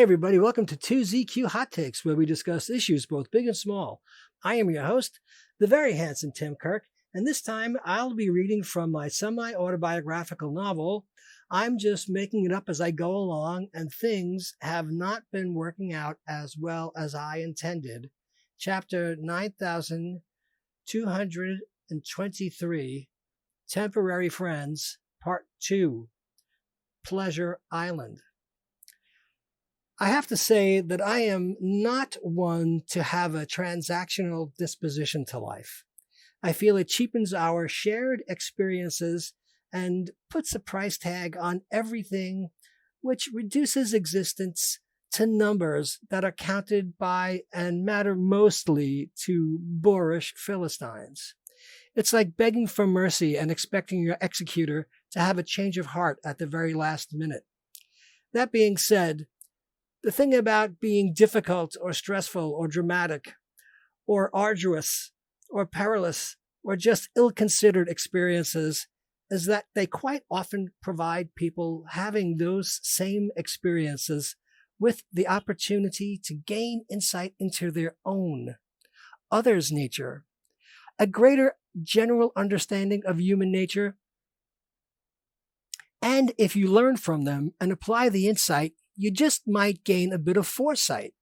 Hey everybody, welcome to 2ZQ Hot Takes, where we discuss issues both big and small. I am your host, the very handsome Tim Kirk, and this time I'll be reading from my semi-autobiographical novel, I'm Just Making It Up As I Go Along, and Things Have Not Been Working Out As Well As I Intended, Chapter 9223, Temporary Friends, Part 2, Pleasure Island. I have to say that I am not one to have a transactional disposition to life. I feel it cheapens our shared experiences and puts a price tag on everything, which reduces existence to numbers that are counted by and matter mostly to boorish Philistines. It's like begging for mercy and expecting your executor to have a change of heart at the very last minute. That being said, the thing about being difficult or stressful or dramatic or arduous or perilous or just ill-considered experiences is that they quite often provide people having those same experiences with the opportunity to gain insight into their own, others' nature, a greater general understanding of human nature. And if you learn from them and apply the insight, you just might gain a bit of foresight.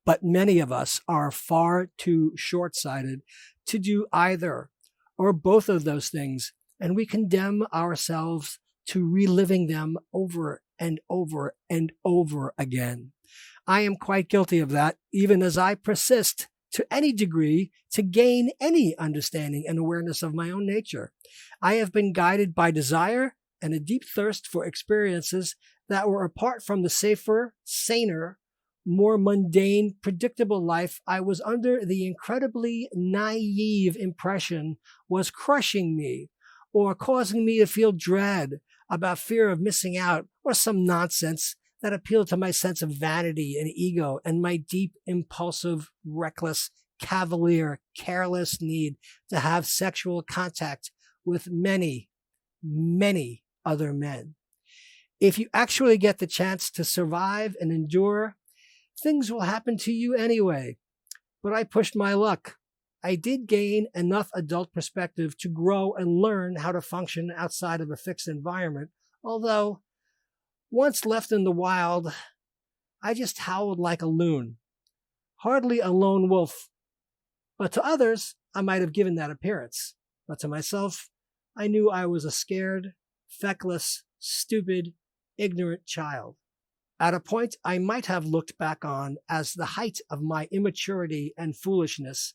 But many of us are far too short-sighted to do either or both of those things, and we condemn ourselves to reliving them over and over and over again. I am quite guilty of that, even as I persist to any degree to gain any understanding and awareness of my own nature. I have been guided by desire and a deep thirst for experiences that were apart from the safer, saner, more mundane, predictable life I was under the incredibly naive impression was crushing me or causing me to feel dread about fear of missing out or some nonsense that appealed to my sense of vanity and ego and my deep, impulsive, reckless, cavalier, careless need to have sexual contact with many, many other men. If you actually get the chance to survive and endure, things will happen to you anyway. But I pushed my luck. I did gain enough adult perspective to grow and learn how to function outside of a fixed environment, although once left in the wild, I just howled like a loon. Hardly a lone wolf. But to others, I might have given that appearance. But to myself, I knew I was a scared, feckless, stupid, ignorant child. At a point I might have looked back on as the height of my immaturity and foolishness,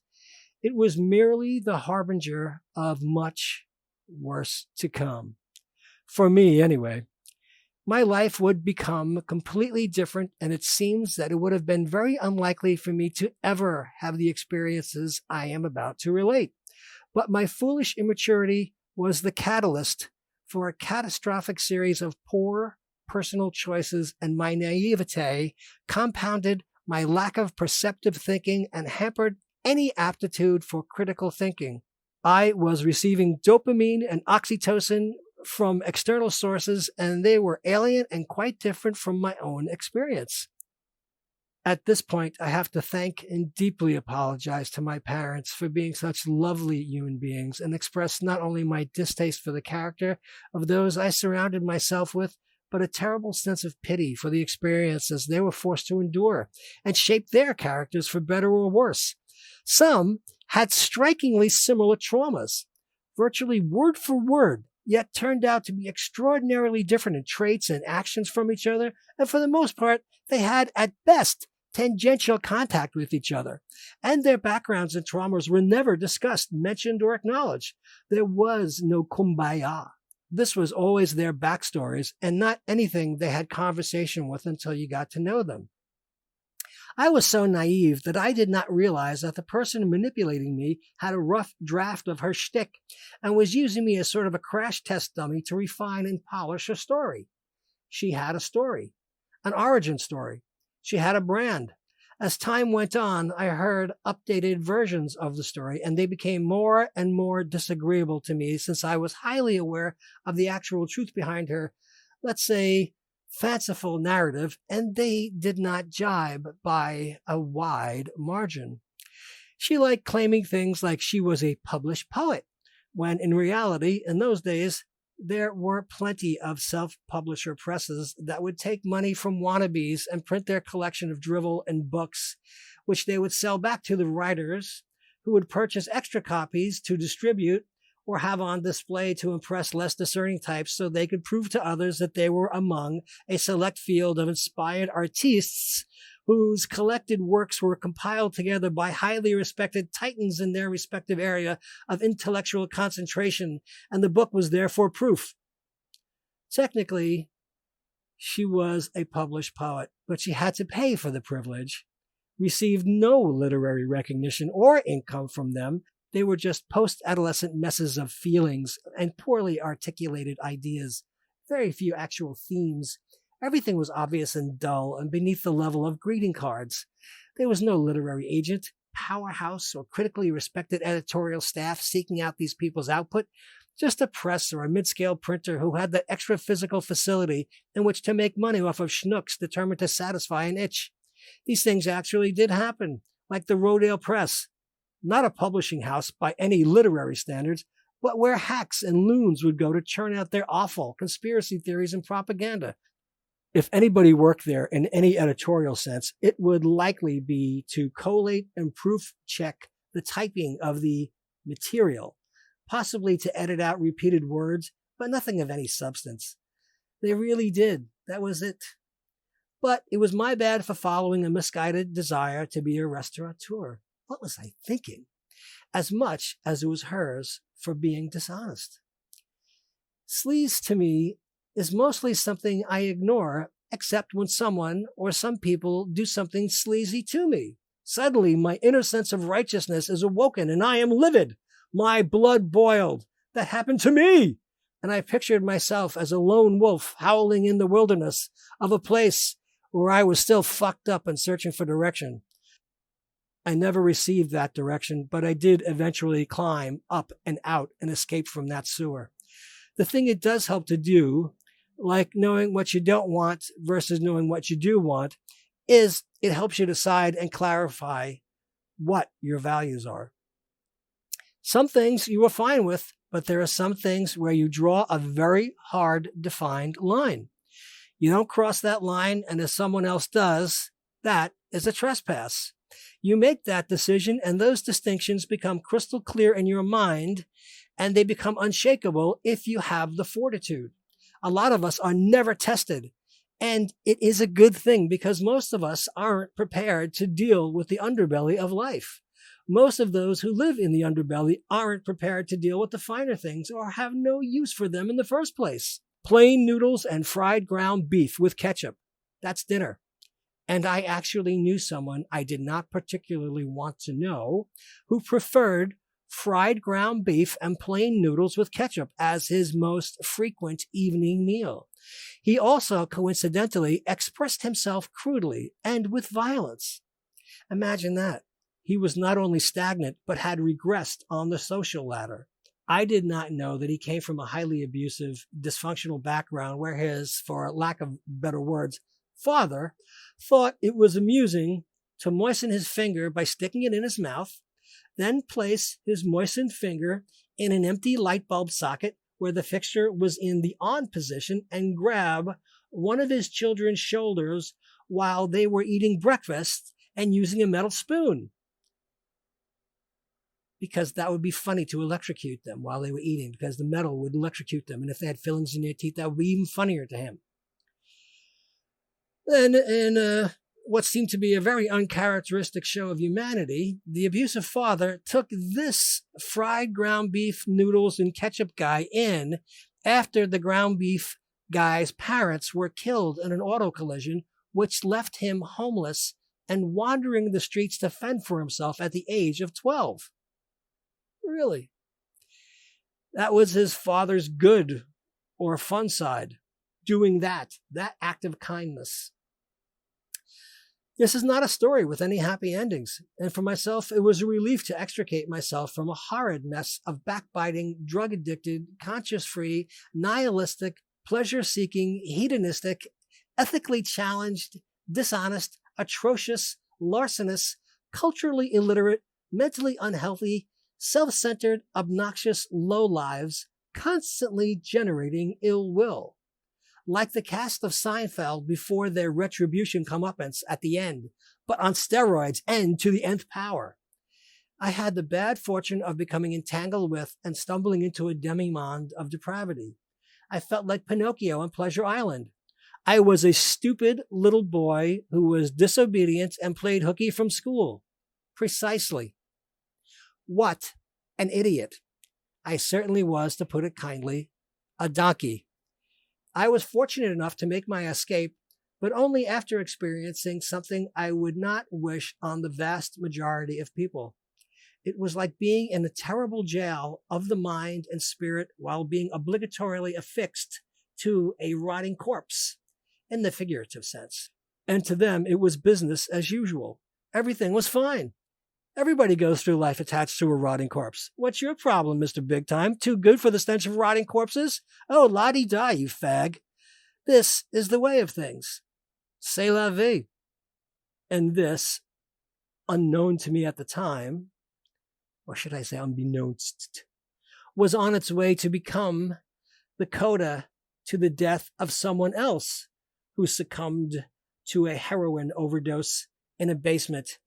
it was merely the harbinger of much worse to come. For me, anyway. My life would become completely different, and it seems that it would have been very unlikely for me to ever have the experiences I am about to relate. But my foolish immaturity was the catalyst for a catastrophic series of poor personal choices, and my naivete compounded my lack of perceptive thinking and hampered any aptitude for critical thinking. I was receiving dopamine and oxytocin from external sources, and they were alien and quite different from my own experience. At this point, I have to thank and deeply apologize to my parents for being such lovely human beings and express not only my distaste for the character of those I surrounded myself with, but a terrible sense of pity for the experiences they were forced to endure and shape their characters for better or worse. Some had strikingly similar traumas, virtually word for word, yet turned out to be extraordinarily different in traits and actions from each other, and for the most part, they had, at best, tangential contact with each other, and their backgrounds and traumas were never discussed, mentioned, or acknowledged. There was no kumbaya. This was always their backstories and not anything they had conversation with until you got to know them. I was so naive that I did not realize that the person manipulating me had a rough draft of her shtick and was using me as sort of a crash test dummy to refine and polish her story. She had a story, an origin story. She had a brand. As time went on, I heard updated versions of the story, and they became more and more disagreeable to me since I was highly aware of the actual truth behind her, let's say, fanciful narrative, and they did not jibe by a wide margin. She liked claiming things like she was a published poet, when in reality, in those days, there were plenty of self-publisher presses that would take money from wannabes and print their collection of drivel and books, which they would sell back to the writers, who would purchase extra copies to distribute or have on display to impress less discerning types so they could prove to others that they were among a select field of inspired artistes whose collected works were compiled together by highly respected titans in their respective area of intellectual concentration, and the book was therefore proof. Technically, she was a published poet, but she had to pay for the privilege, received no literary recognition or income from them. They were just post-adolescent messes of feelings and poorly articulated ideas, very few actual themes. Everything was obvious and dull and beneath the level of greeting cards. There was no literary agent, powerhouse, or critically respected editorial staff seeking out these people's output, just a press or a mid-scale printer who had the extra physical facility in which to make money off of schnooks determined to satisfy an itch. These things actually did happen, like the Rodale Press, not a publishing house by any literary standards, but where hacks and loons would go to churn out their awful conspiracy theories and propaganda. If anybody worked there in any editorial sense, it would likely be to collate and proof check the typing of the material, possibly to edit out repeated words, but nothing of any substance. They really did. That was it. But it was my bad for following a misguided desire to be a restaurateur. What was I thinking? As much as it was hers for being dishonest. Sleaze to me is mostly something I ignore, except when someone or some people do something sleazy to me. Suddenly, my inner sense of righteousness is awoken, and I am livid. My blood boiled. That happened to me. And I pictured myself as a lone wolf howling in the wilderness of a place where I was still fucked up and searching for direction. I never received that direction, but I did eventually climb up and out and escape from that sewer. The thing it does help to do, like knowing what you don't want versus knowing what you do want, is it helps you decide and clarify what your values are. Some things you are fine with, but there are some things where you draw a very hard defined line. You don't cross that line, and if someone else does, that is a trespass. You make that decision, and those distinctions become crystal clear in your mind, and they become unshakable if you have the fortitude. A lot of us are never tested, and it is a good thing because most of us aren't prepared to deal with the underbelly of life. Most of those who live in the underbelly aren't prepared to deal with the finer things or have no use for them in the first place. Plain noodles and fried ground beef with ketchup. That's dinner. And I actually knew someone I did not particularly want to know who preferred fried ground beef and plain noodles with ketchup as his most frequent evening meal. He also coincidentally expressed himself crudely and with violence. Imagine that. He was not only stagnant, but had regressed on the social ladder. I did not know that he came from a highly abusive, dysfunctional background where his, for lack of better words, father thought it was amusing to moisten his finger by sticking it in his mouth, then place his moistened finger in an empty light bulb socket where the fixture was in the on position and grab one of his children's shoulders while they were eating breakfast and using a metal spoon. Because that would be funny to electrocute them while they were eating, because the metal would electrocute them. And if they had fillings in their teeth, that would be even funnier to him. Then, in what seemed to be a very uncharacteristic show of humanity, the abusive father took this fried ground beef noodles and ketchup guy in after the ground beef guy's parents were killed in an auto collision, which left him homeless and wandering the streets to fend for himself at the age of 12. Really? That was his father's good or fun side, doing that act of kindness. This is not a story with any happy endings, and for myself, it was a relief to extricate myself from a horrid mess of backbiting, drug-addicted, conscience-free, nihilistic, pleasure-seeking, hedonistic, ethically challenged, dishonest, atrocious, larcenous, culturally illiterate, mentally unhealthy, self-centered, obnoxious lowlives, constantly generating ill will. Like the cast of Seinfeld before their retribution comeuppance at the end, but on steroids and to the nth power. I had the bad fortune of becoming entangled with and stumbling into a demimonde of depravity. I felt like Pinocchio on Pleasure Island. I was a stupid little boy who was disobedient and played hooky from school. Precisely. What an idiot. I certainly was, to put it kindly, a donkey. I was fortunate enough to make my escape, but only after experiencing something I would not wish on the vast majority of people. It was like being in a terrible jail of the mind and spirit while being obligatorily affixed to a rotting corpse, in the figurative sense. And to them, it was business as usual. Everything was fine. Everybody goes through life attached to a rotting corpse. What's your problem, Mr. Big Time? Too good for the stench of rotting corpses? Oh, la-di-da, you fag. This is the way of things. C'est la vie. And this, unknown to me at the time, or should I say unbeknownst, was on its way to become the coda to the death of someone else who succumbed to a heroin overdose in a basement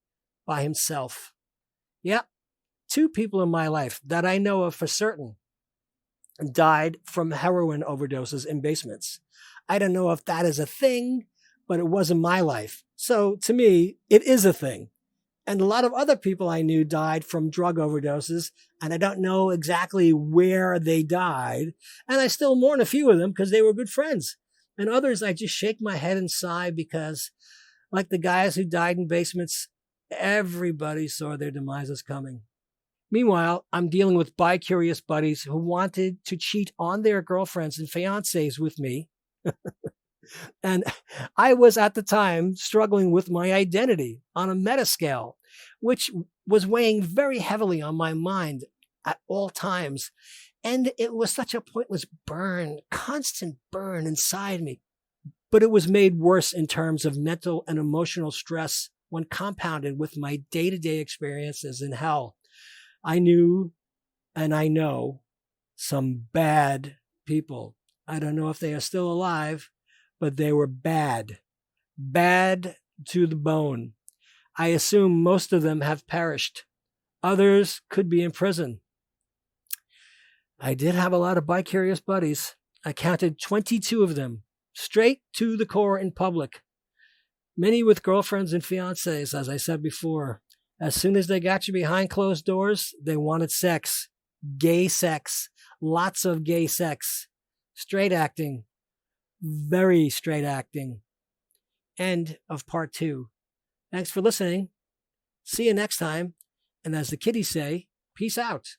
by himself. Yep, 2 people in my life that I know of for certain died from heroin overdoses in basements. I don't know if that is a thing, but it was in my life. So to me, it is a thing. And a lot of other people I knew died from drug overdoses, and I don't know exactly where they died. And I still mourn a few of them because they were good friends. And others, I just shake my head and sigh because, like the guys who died in basements, everybody saw their demises coming. Meanwhile, I'm dealing with bi-curious buddies who wanted to cheat on their girlfriends and fiancés with me. And I was at the time struggling with my identity on a meta scale, which was weighing very heavily on my mind at all times. And it was such a pointless burn, constant burn inside me. But it was made worse in terms of mental and emotional stress when compounded with my day-to-day experiences in hell. I knew and I know some bad people. I don't know if they are still alive, but they were bad. Bad to the bone. I assume most of them have perished. Others could be in prison. I did have a lot of bi-curious buddies. I counted 22 of them, straight to the core in public. Many with girlfriends and fiancés, as I said before. As soon as they got you behind closed doors, they wanted sex. Gay sex. Lots of gay sex. Straight acting. Very straight acting. End of part 2. Thanks for listening. See you next time. And as the kiddies say, peace out.